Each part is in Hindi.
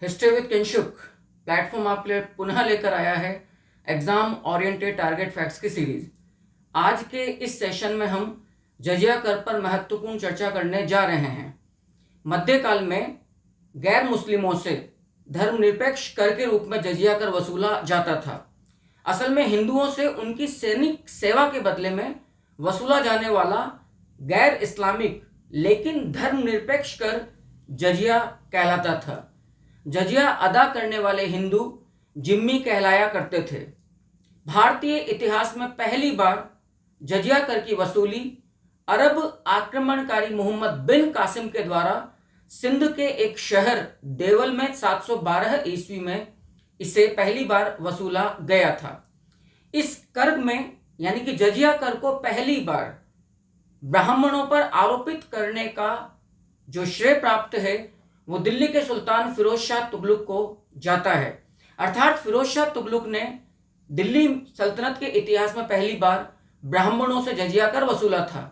हिस्ट्री विद किंशुक प्लेटफॉर्म आपके लिए पुनः लेकर आया है एग्जाम ओरिएंटेड टारगेट फैक्ट्स की सीरीज। आज के इस सेशन में हम जजिया कर पर महत्वपूर्ण चर्चा करने जा रहे हैं। मध्यकाल में गैर मुस्लिमों से धर्मनिरपेक्ष कर के रूप में जजिया कर वसूला जाता था। असल में हिंदुओं से उनकी सैनिक सेवा के बदले में वसूला जाने वाला गैर इस्लामिक लेकिन धर्मनिरपेक्ष कर जजिया कहलाता था। जजिया अदा करने वाले हिंदू जिम्मी कहलाया करते थे। भारतीय इतिहास में पहली बार जजिया कर की वसूली अरब आक्रमणकारी मोहम्मद बिन कासिम के द्वारा सिंध के एक शहर देवल में 712 ईस्वी में इसे पहली बार वसूला गया था। इस कर में यानी कि जजिया कर को पहली बार ब्राह्मणों पर आरोपित करने का जो श्रेय प्राप्त है वो दिल्ली के सुल्तान फिरोज शाह तुगलक को जाता है। अर्थात फिरोज शाह तुगलक ने दिल्ली सल्तनत के इतिहास में पहली बार ब्राह्मणों से जजिया कर वसूला था।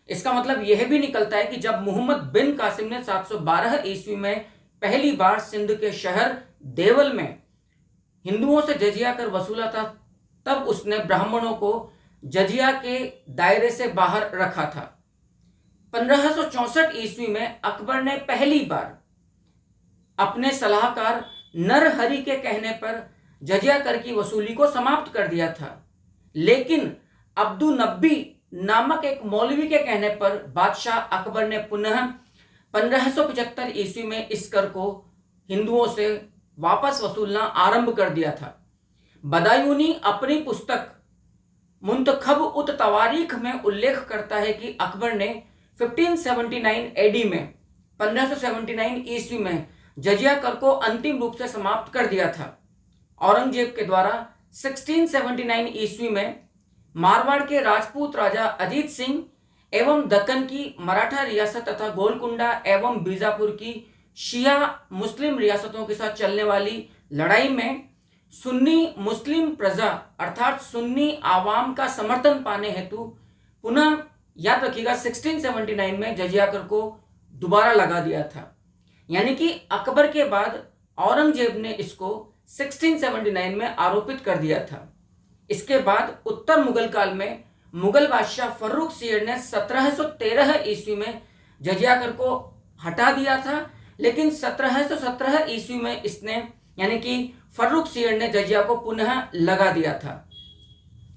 इसका मतलब यह भी निकलता है कि जब मोहम्मद बिन कासिम ने 712 ईस्वी में पहली बार सिंध के शहर देवल में हिंदुओं से जजिया कर वसूला था, तब उसने ब्राह्मणों को जजिया के दायरे से बाहर रखा था। 1564 ईस्वी में अकबर ने पहली बार अपने सलाहकार नरहरि के कहने पर जजिया कर की वसूली को समाप्त कर दिया था, लेकिन अब्दुन्नबी नामक एक मौलवी के कहने पर बादशाह अकबर ने पुनः 1575 ईस्वी में इस कर को हिंदुओं से वापस वसूलना आरंभ कर दिया था। बदायूनी अपनी पुस्तक मुंतखब उत तवारीख में उल्लेख करता है कि अकबर ने 1579 एडी में 1579 ईस्वी में जजिया कर को अंतिम रूप से समाप्त कर दिया था। औरंगजेब के द्वारा 1679 ईस्वी में मारवाड़ के राजपूत राजा अजीत सिंह एवं दक्कन की मराठा रियासत तथा गोलकुंडा एवं बीजापुर की शिया मुस्लिम रियासतों के साथ चलने वाली लड़ाई में सुन्नी मुस्लिम प्रजा अर्थात सुन्नी आवाम का समर्थन पाने हेतु पुनः याद रखिएगा 1679 में जजिया कर को दोबारा लगा दिया था। यानी कि अकबर के बाद औरंगजेब ने इसको 1679 में आरोपित कर दिया था। इसके बाद उत्तर मुगल काल में मुगल बादशाह फर्रुख सियर ने 1713 ईस्वी में जजिया कर को हटा दिया था, लेकिन 1717 ईस्वी में इसने यानी कि फर्रुख सियर ने जजिया को पुनः लगा दिया था।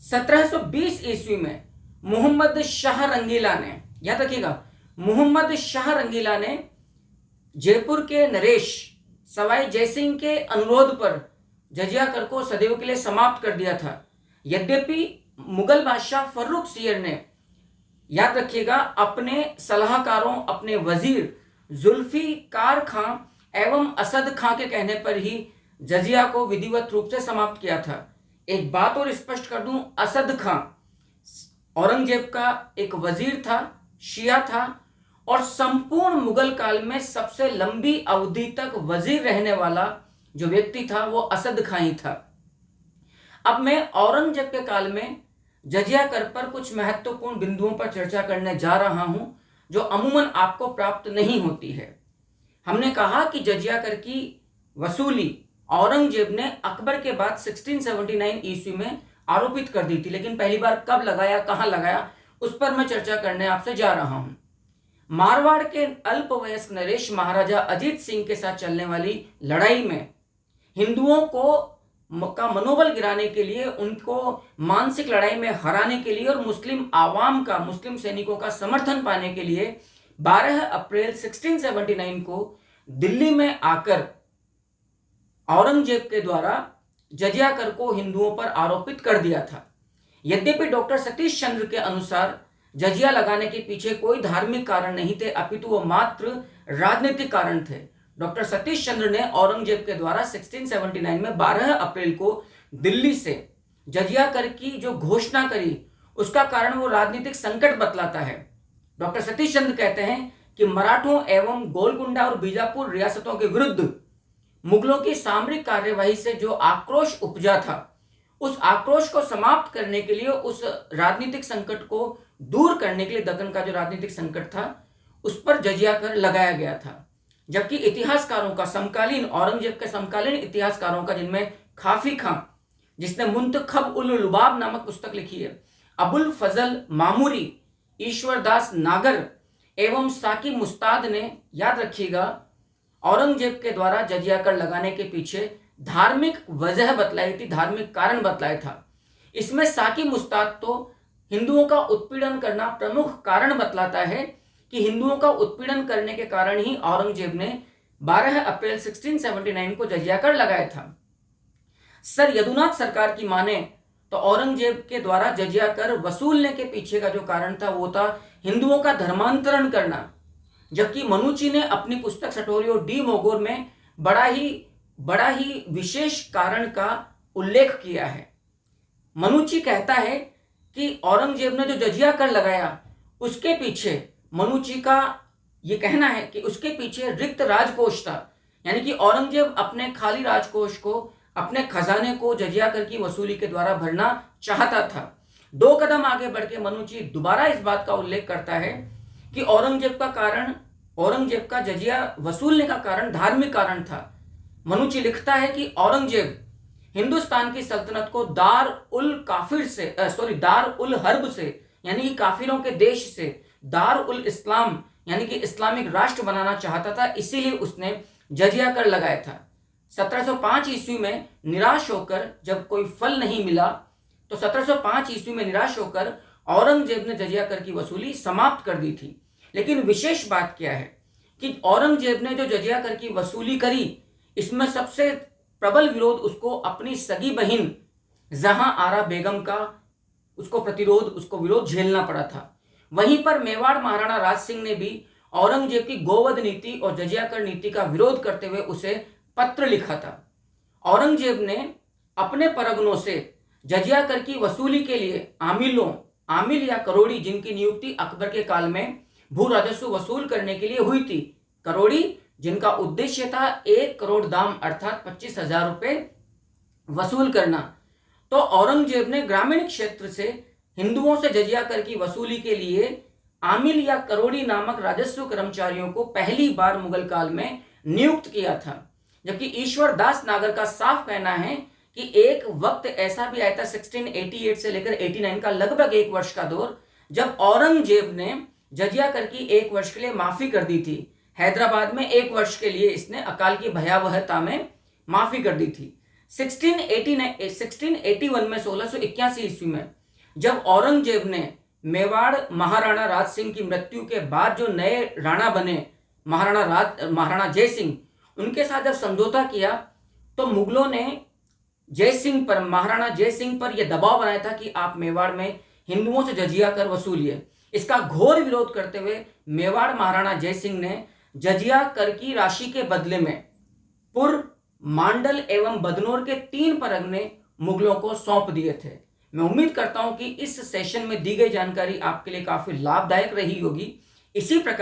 1720 ईस्वी में मोहम्मद शाह रंगीला ने, याद रखिएगा, मोहम्मद शाह रंगीला ने जयपुर के नरेश सवाई जयसिंह के अनुरोध पर जजिया कर को सदैव के लिए समाप्त कर दिया था। यद्यपि मुगल बादशाह फर्रुख सियर ने, याद रखिएगा, अपने सलाहकारों अपने वजीर जुल्फिकार खां एवं असद खां के कहने पर ही जजिया को विधिवत रूप से समाप्त किया था। एक बात और स्पष्ट कर दूं, असद खां औरंगजेब का एक वजीर था, शिया था और संपूर्ण मुगल काल में सबसे लंबी अवधि तक वजीर रहने वाला जो व्यक्ति था वो असद खां ही था। अब मैं औरंगजेब के काल में जजिया कर पर कुछ महत्वपूर्ण बिंदुओं पर चर्चा करने जा रहा हूं जो अमूमन आपको प्राप्त नहीं होती है। हमने कहा कि जजिया कर की वसूली औरंगजेब ने अकबर के बाद 1679 ईस्वी में आरोपित कर दी थी, लेकिन पहली बार कब लगाया, कहां लगाया, उस पर मैं चर्चा करने आपसे जा रहा हूं। मारवाड़ के अल्पवयस्क नरेश महाराजा अजीत सिंह के साथ चलने वाली लड़ाई में हिंदुओं को का मनोबल गिराने के लिए, उनको मानसिक लड़ाई में हराने के लिए और मुस्लिम आवाम का, मुस्लिम सैनिकों का समर्थन पाने के लिए 12 अप्रैल 1679 को दिल्ली में आकर औरंगजेब के द्वारा जजिया कर को हिंदुओं पर आरोपित कर दिया था। यद्यपि डॉक्टर सतीश चंद्र के अनुसार जजिया लगाने के पीछे कोई धार्मिक कारण नहीं थे, अपितु वो मात्र राजनीतिक कारण थे। डॉक्टर सतीश चंद्र ने औरंगजेब के द्वारा 1679 में 12 अप्रैल को दिल्ली से जजिया कर की जो घोषणा करी उसका कारण वो राजनीतिक संकट बतलाता है। डॉक्टर सतीश चंद्र कहते हैं कि मराठों एवं गोलकुंडा और बीजापुर रियासतों के विरुद्ध मुगलों की सामरिक कार्यवाही से जो आक्रोश उपजा था, उस आक्रोश को समाप्त करने के लिए, उस राजनीतिक संकट को दूर करने के लिए, दक्कन का जो राजनीतिक संकट था उस पर जजिया कर लगाया गया था। जबकि इतिहासकारों का समकालीन, औरंगजेब के समकालीन इतिहासकारों का, जिनमें खाफी खां जिसने मुंतखब उल लुबाब नामक पुस्तक लिखी है, अबुल फजल मामूरी, ईश्वरदास नागर एवं साकी मुस्ताद ने, याद रखिएगा, औरंगजेब के द्वारा जजिया कर लगाने के पीछे धार्मिक वजह बतलाई थी, धार्मिक कारण बतलाया था। इसमें साकी मुस्ताद तो हिंदुओं का उत्पीड़न करना प्रमुख कारण बतलाता है कि हिंदुओं का उत्पीड़न करने के कारण ही औरंगजेब ने 12 अप्रैल 1679 को जजिया कर लगाया था। सर यदुनाथ सरकार की माने तो औरंगजेब के द्वारा जजिया कर वसूलने के पीछे का जो कारण था वो था हिंदुओं का धर्मांतरण करना। जबकि मनुची ने अपनी पुस्तक सटोरियो डी मोगोर में बड़ा ही विशेष कारण का उल्लेख किया है। मनुची कहता है कि औरंगजेब ने जो जजिया कर लगाया उसके पीछे, मनुची का यह कहना है कि उसके पीछे रिक्त राजकोष था, यानी कि औरंगजेब अपने खाली राजकोष को, अपने खजाने को जजिया कर की वसूली के द्वारा भरना चाहता था। 2 कदम आगे बढ़ के मनुची दोबारा इस बात का उल्लेख करता है कि औरंगजेब का जजिया वसूलने का कारण धार्मिक कारण था। मनुची लिखता है कि औरंगजेब हिंदुस्तान की सल्तनत को दार उल हर्ब से, यानी कि काफिरों के देश से, दार उल इस्लाम यानी कि इस्लामिक राष्ट्र बनाना चाहता था, इसीलिए उसने जजिया कर लगाया था। 1705 ईस्वी में निराश होकर, जब कोई फल नहीं मिला, तो 1705 ईस्वी में निराश होकर औरंगजेब ने जजिया कर की वसूली समाप्त कर दी थी। लेकिन विशेष बात क्या है कि औरंगजेब ने जो जजिया कर की वसूली करी, इसमें सबसे प्रबल विरोध उसको अपनी सगी बहन जहां आरा बेगम का, उसको विरोध झेलना पड़ा था। वहीं पर मेवाड़ महाराणा राज सिंह ने भी औरंगजेब की गोवध नीति और जजिया कर नीति का विरोध करते हुए उसे पत्र लिखा था। औरंगजेब ने अपने परगनों से जजिया कर की वसूली के लिए आमिल या करोड़ी, जिनकी नियुक्ति अकबर के काल में भू राजस्व वसूल करने के लिए हुई थी, करोड़ी जिनका उद्देश्य था 1 करोड़ दाम अर्थात 25,000 रुपए वसूल करना, तो औरंगजेब ने ग्रामीण क्षेत्र से हिंदुओं से जजिया कर की वसूली के लिए आमिल या करोड़ी नामक राजस्व कर्मचारियों को पहली बार मुगल काल में नियुक्त किया था। जबकि ईश्वरदास नागर का साफ कहना है कि एक वक्त ऐसा भी आया था 1688 से लेकर 89 का लगभग 1 वर्ष का दौर, जब औरंगजेब ने जजिया कर की 1 वर्ष के लिए माफी कर दी थी। हैदराबाद में 1 वर्ष के लिए इसने अकाल की भयावहता में माफी कर दी थी। 1681 में 1681 ईस्वी में जब औरंगजेब ने मेवाड़ महाराणा राज सिंह की मृत्यु के बाद जो नए राणा बने महाराणा जय सिंह, उनके साथ जब समझौता किया, तो मुगलों ने महाराणा जय सिंह पर यह दबाव बनाया था कि आप मेवाड़ में हिंदुओं से जजिया कर वसूलिए। इसका घोर विरोध करते हुए मेवाड़ महाराणा जय सिंह ने जजिया कर की राशि के बदले में पुर, मांडल एवं बदनौर के 3 परगने मुगलों को सौंप दिए थे। मैं उम्मीद करता हूं कि इस सेशन में दी गई जानकारी आपके लिए काफी लाभदायक रही होगी। इसी प्रकार